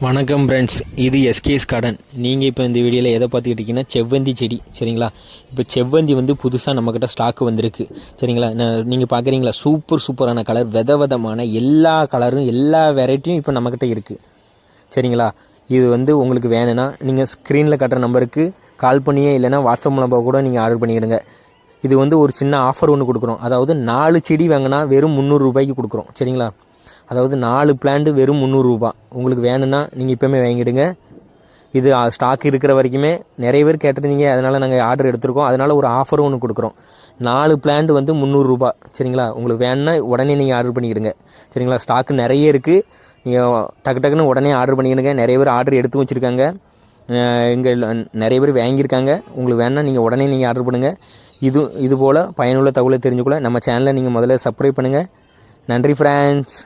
வணக்கம் ஃப்ரெண்ட்ஸ், இது எஸ்கேஸ் கார்டன். நீங்கள் இப்போ இந்த வீடியோவில் எதை பார்த்துக்கிட்டிங்கன்னா செவ்வந்தி செடி. சரிங்களா? இப்போ செவ்வந்தி வந்து புதுசாக நம்மக்கிட்ட ஸ்டாக்கு வந்திருக்கு. சரிங்களா? நீங்கள் பார்க்குறீங்களா, சூப்பரான கலர், விதமான எல்லா கலரும் எல்லா வெரைட்டியும் இப்போ நம்மக்கிட்ட இருக்குது. சரிங்களா? இது வந்து உங்களுக்கு வேணும்னா நீங்கள் ஸ்க்ரீனில் கட்டுற நம்பருக்கு கால் பண்ணியே இல்லைனா வாட்ஸ்அப் மூலமாக கூட நீங்கள் ஆர்டர் பண்ணிக்கிடுங்க. இது வந்து ஒரு சின்ன ஆஃபர் ஒன்று கொடுக்குறோம். அதாவது 4 செடி வாங்கினா வெறும் 300 ரூபாய்க்கு கொடுக்குறோம். சரிங்களா? அதாவது 4 பிளான்ட் வெறும் 300 ரூபா. உங்களுக்கு வேணும்னா நீங்கள் இப்போவுமே வாங்கிடுங்க. இது ஸ்டாக் இருக்கிற வரைக்குமே நிறைய பேர் கேட்டிருந்தீங்க, அதனால் நாங்கள் ஆர்டர் எடுத்திருக்கோம். அதனால் ஒரு ஆஃபரும் ஒன்று கொடுக்குறோம். 4 பிளான்ட் வந்து 300 ரூபா. சரிங்களா? உங்களுக்கு வேணும்னா உடனே நீங்கள் ஆர்டர் பண்ணிக்கிடுங்க. சரிங்களா? ஸ்டாக்கு நிறைய இருக்குது. நீங்கள் டக்குன்னு உடனே ஆர்டர் பண்ணிக்கிடுங்க. நிறைய பேர் ஆர்டர் எடுத்து வச்சுருக்காங்க. இங்கே நிறைய பேர் வாங்கியிருக்காங்க. உங்களுக்கு வேணும்னா நீங்கள் உடனே நீங்கள் ஆர்டர் பண்ணுங்கள். இது போல் பயனுள்ள தகவலை தெரிஞ்சுக்கொள்ள நம்ம சேனலை நீங்கள் முதல்ல சப்ஸ்கிரைப் பண்ணுங்கள். நன்றி ஃப்ரெண்ட்ஸ்.